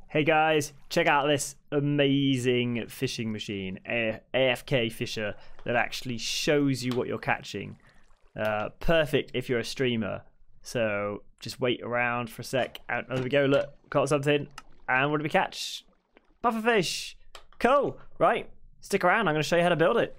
Hey guys, check out this amazing fishing machine, AFK fisher, that actually shows you what you're catching. Perfect if you're a streamer. So just wait around for a sec. And there we go, look, caught something. And what did we catch? Pufferfish. Cool, right, stick around, I'm going to show you how to build it.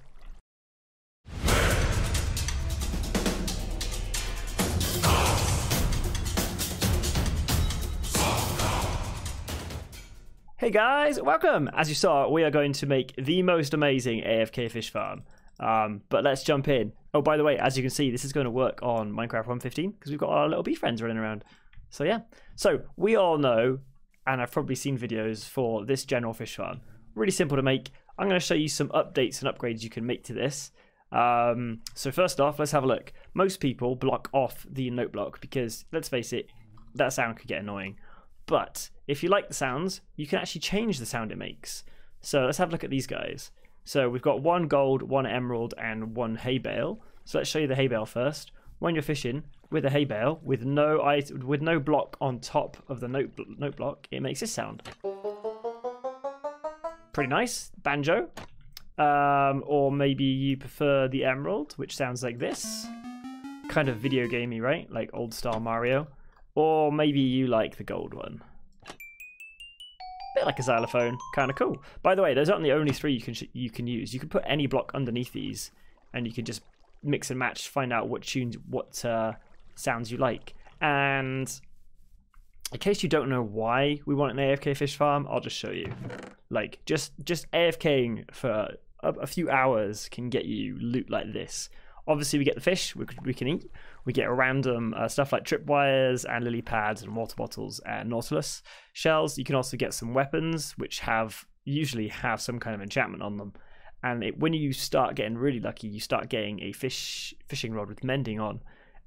Hey guys, welcome! As you saw, we are going to make the most amazing AFK fish farm. But let's jump in. Oh, by the way, as you can see, this is going to work on Minecraft 1.15 because we've got our little bee friends running around. So yeah, so we all know, and I've probably seen videos for this general fish farm. Really simple to make. I'm going to show you some updates and upgrades you can make to this. So first off, let's have a look. Most people block off the note block because, let's face it, that sound could get annoying. But if you like the sounds, you can actually change the sound it makes. So let's have a look at these guys. So we've got one gold, one emerald, and one hay bale. So let's show you the hay bale first. When you're fishing with a hay bale, with no block on top of the note block, it makes this sound. Pretty nice. Banjo. Or maybe you prefer the emerald, which sounds like this. Kind of video gamey, right? Like old style Mario. Or maybe you like the gold one. Bit like a xylophone, kind of cool. By the way, those aren't the only three you can use. You can put any block underneath these, and you can just mix and match, find out what sounds you like. And in case you don't know why we want an AFK fish farm, I'll just show you. Like just AFKing for a few hours can get you loot like this. Obviously, we get the fish we can eat. We get random stuff like tripwires and lily pads and water bottles and nautilus shells. You can also get some weapons, which usually have some kind of enchantment on them. And when you start getting really lucky, you start getting a fishing rod with mending on.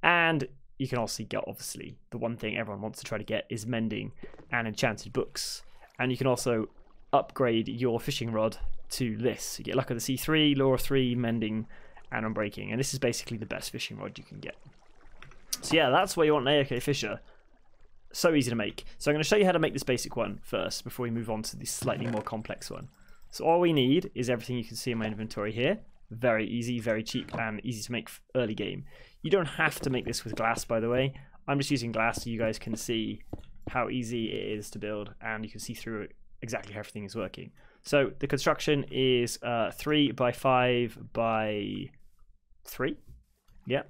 And you can also get, obviously, the one thing everyone wants to try to get is mending and enchanted books. And you can also upgrade your fishing rod to this. You get luck of the C3, lure of 3, mending, and unbreaking, and this is basically the best fishing rod you can get. So yeah, that's why you want an AFK fisher. So easy to make. So I'm going to show you how to make this basic one first before we move on to the slightly more complex one. So all we need is everything you can see in my inventory here. Very easy, very cheap, and easy to make early game. You don't have to make this with glass, by the way. I'm just using glass so you guys can see how easy it is to build, and you can see through it exactly how everything is working. So the construction is 3 by 5 by 3. Yeah.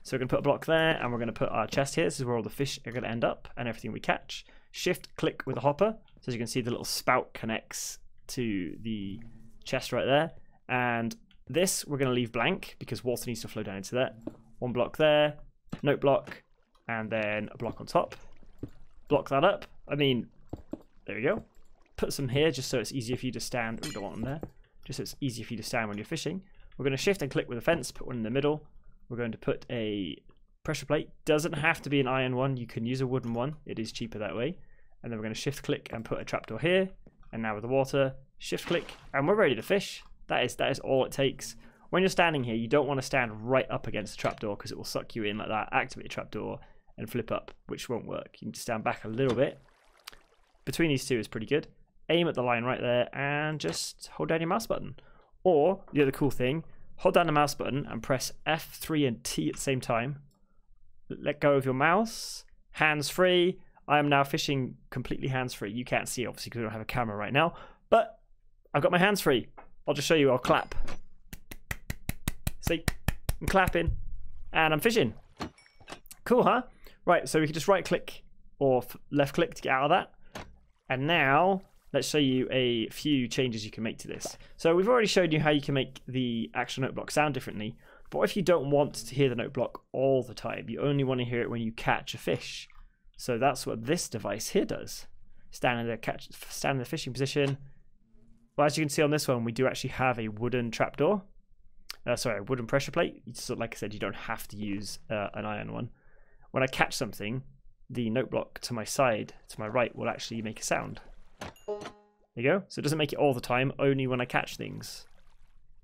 So we're going to put a block there, and we're going to put our chest here. This is where all the fish are going to end up and everything we catch. Shift click with a hopper. So as you can see, the little spout connects to the chest right there. And this we're going to leave blank because water needs to flow down into that. One block there, note block, and then a block on top. Block that up. I mean, there we go. Put some here just so it's easier for you to stand. Oh, don't want them there. Just so it's easier for you to stand when you're fishing. We're going to shift and click with a fence, put one in the middle. We're going to put a pressure plate. Doesn't have to be an iron one. You can use a wooden one. It is cheaper that way. And then we're going to shift click and put a trapdoor here. And now with the water, shift click, and we're ready to fish. That is all it takes. When you're standing here, you don't want to stand right up against the trapdoor because it will suck you in like that. Activate the trapdoor and flip up, which won't work. You need to stand back a little bit. Between these two is pretty good. Aim at the line right there and just hold down your mouse button. Or, the other cool thing, hold down the mouse button and press F3 and T at the same time. Let go of your mouse. Hands free. I am now fishing completely hands free. You can't see, obviously, because I don't have a camera right now. But I've got my hands free. I'll just show you. I'll clap. See? I'm clapping. And I'm fishing. Cool, huh? Right, so we can just right click or left click to get out of that. And now let's show you a few changes you can make to this. So we've already showed you how you can make the actual note block sound differently. But what if you don't want to hear the note block all the time? You only want to hear it when you catch a fish. So that's what this device here does. Stand in the fishing position. Well, as you can see on this one, we do actually have a wooden trapdoor. Sorry, a wooden pressure plate. So like I said, you don't have to use an iron one. When I catch something, the note block to my side, to my right, will actually make a sound. There you go. So it doesn't make it all the time, only when I catch things.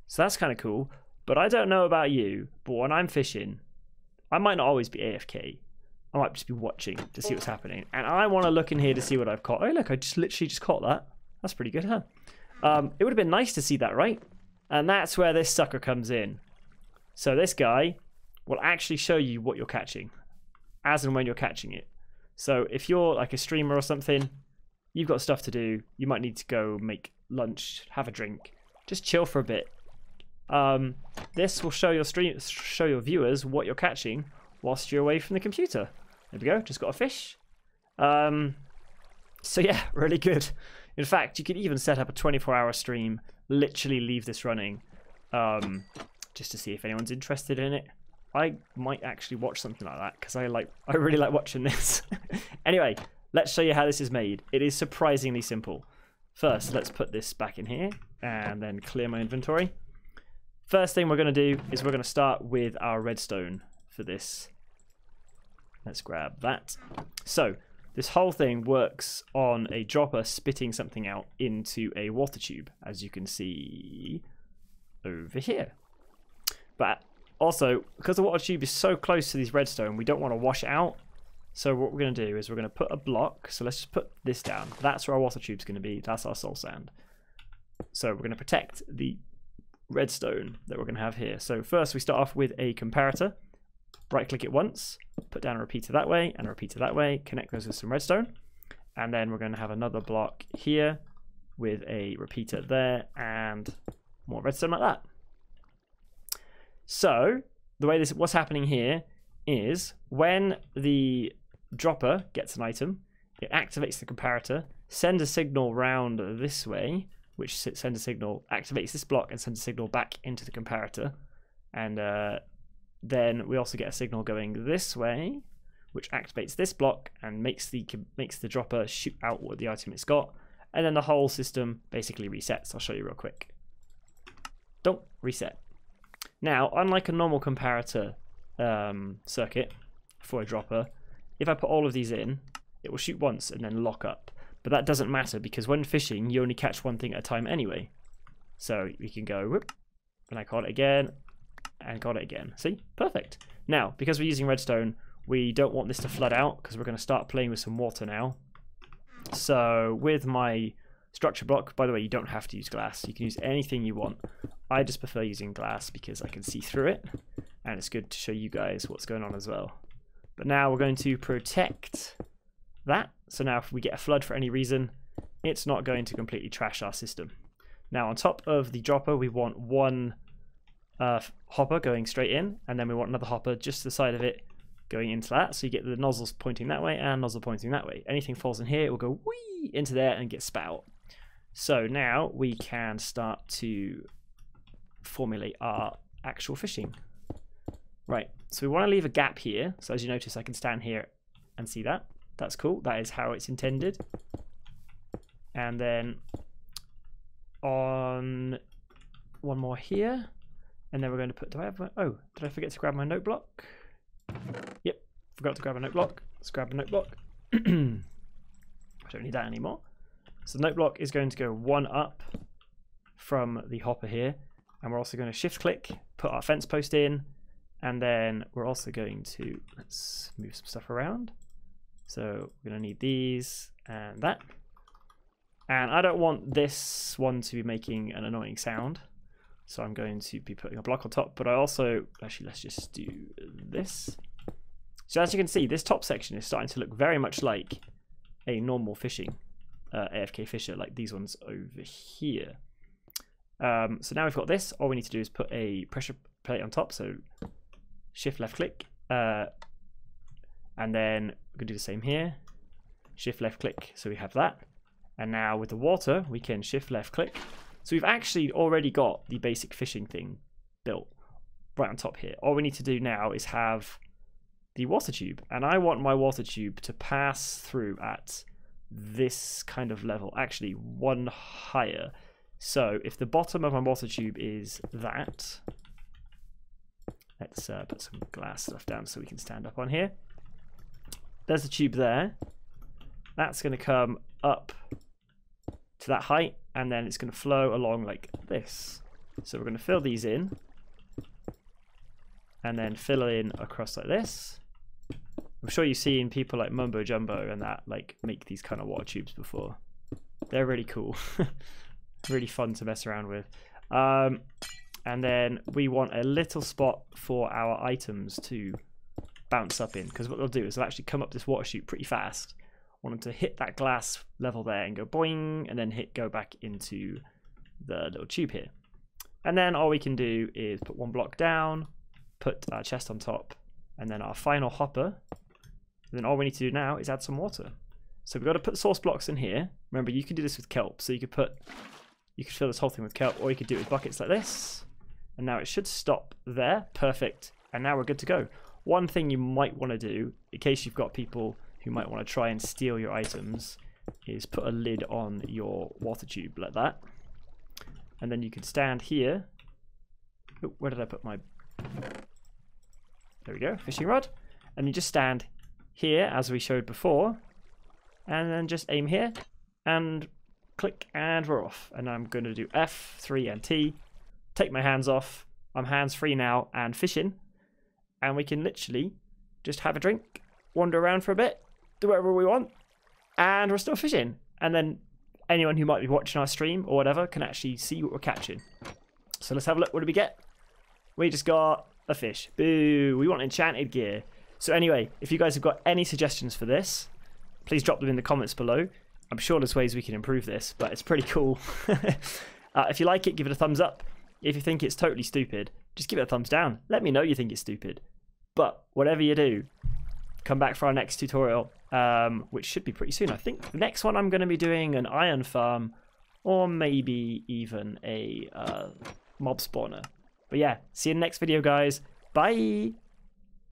So that's kind of cool. But I don't know about you, but when I'm fishing, I might not always be AFK. I might just be watching to see what's happening. And I want to look in here to see what I've caught. Oh, look, I just literally just caught that. That's pretty good, huh? It would have been nice to see that, right? And that's where this sucker comes in. So this guy will actually show you what you're catching as and when you're catching it. So if you're like a streamer or something, you've got stuff to do. You might need to go make lunch, have a drink, just chill for a bit. This will show your viewers what you're catching whilst you're away from the computer. There we go, just got a fish. So yeah, really good. In fact, you could even set up a 24-hour stream, literally leave this running, just to see if anyone's interested in it. I might actually watch something like that because I really like watching this. Anyway, let's show you how this is made. It is surprisingly simple. First, let's put this back in here and then clear my inventory. First thing we're going to do is we're going to start with our redstone for this. Let's grab that. So this whole thing works on a dropper spitting something out into a water tube, as you can see over here. But also, because the water tube is so close to these redstone, we don't want to wash it out. So what we're going to do is we're going to put a block. So let's just put this down. That's where our water tube's going to be. That's our soul sand. So we're going to protect the redstone that we're going to have here. So first we start off with a comparator. Right click it once, put down a repeater that way and a repeater that way, connect those with some redstone. And then we're going to have another block here with a repeater there and more redstone like that. So the way what's happening here is when the dropper gets an item, it activates the comparator, sends a signal round this way, which sends a signal, activates this block and sends a signal back into the comparator. And then we also get a signal going this way, which activates this block and makes the dropper shoot out what the item it's got. And then the whole system basically resets. I'll show you real quick. Don't reset. Now, unlike a normal comparator circuit for a dropper, if I put all of these in, it will shoot once and then lock up. But that doesn't matter because when fishing, you only catch one thing at a time anyway. So we can go, whoop, and I caught it again, and got it again. See? Perfect. Now, because we're using redstone, we don't want this to flood out because we're going to start playing with some water now. So with my structure block, by the way, you don't have to use glass. You can use anything you want. I just prefer using glass because I can see through it, and it's good to show you guys what's going on as well. But now we're going to protect that. So now if we get a flood for any reason, it's not going to completely trash our system. Now on top of the dropper, we want one hopper going straight in, and then we want another hopper just to the side of it going into that. So you get the nozzles pointing that way and nozzle pointing that way. Anything falls in here, it will go whee into there and get spat out. So now we can start to formulate our actual fishing. Right, so we want to leave a gap here. So as you notice, I can stand here and see that. That's cool. That is how it's intended. And then on one more here. And then we're going to put, do I have one? Oh, did I forget to grab my note block? Yep, forgot to grab a note block. Let's grab a note block. I don't need that anymore. So the note block is going to go one up from the hopper here. And we're also going to shift click, put our fence post in. And then we're also going to, let's move some stuff around. So we're going to need these and that. And I don't want this one to be making an annoying sound. So I'm going to be putting a block on top, but I also, actually let's just do this. So as you can see, this top section is starting to look very much like a normal fishing, AFK fisher, like these ones over here. So now we've got this, all we need to do is put a pressure plate on top, so shift left click, and then we're going to do the same here, shift left click, so we have that. And now with the water, we can shift left click. So we've actually already got the basic fishing thing built right on top here. All we need to do now is have the water tube. And I want my water tube to pass through at this kind of level, actually one higher. So if the bottom of my water tube is that, let's put some glass stuff down so we can stand up on here. There's the tube there. That's going to come up to that height, and then it's going to flow along like this. So we're going to fill these in, and then fill in across like this. We're I'm sure you've seen people like Mumbo Jumbo and that like make these kind of water tubes before. They're really cool. Really fun to mess around with. And then we want a little spot for our items to bounce up in, because what they'll do is they'll actually come up this water chute pretty fast. I want them to hit that glass level there and go boing, and then go back into the little tube here. And then all we can do is put one block down, put our chest on top, and then our final hopper. And then all we need to do now is add some water. So we've got to put source blocks in here. Remember, you can do this with kelp. So you could fill this whole thing with kelp, or you could do it with buckets like this. And now it should stop there. Perfect. And now we're good to go. One thing you might want to do, in case you've got people who might want to try and steal your items, is put a lid on your water tube like that. And then you can stand here. Oh, where did I put my... There we go, fishing rod. And you just stand here, as we showed before. And then just aim here. And click, and we're off. And I'm going to do F3 and T. Take my hands off. I'm hands free now and fishing. And we can literally just have a drink, wander around for a bit, do whatever we want, and we're still fishing. And then anyone who might be watching our stream or whatever can actually see what we're catching. So let's have a look. What did we get? We just got a fish. Boo! We want enchanted gear. So anyway, if you guys have got any suggestions for this, please drop them in the comments below. I'm sure there's ways we can improve this, but it's pretty cool. If you like it, give it a thumbs up. If you think it's totally stupid, just give it a thumbs down. Let me know you think it's stupid. But whatever you do, come back for our next tutorial, which should be pretty soon. I think the next one I'm going to be doing an iron farm, or maybe even a mob spawner. But yeah, see you in the next video, guys. Bye!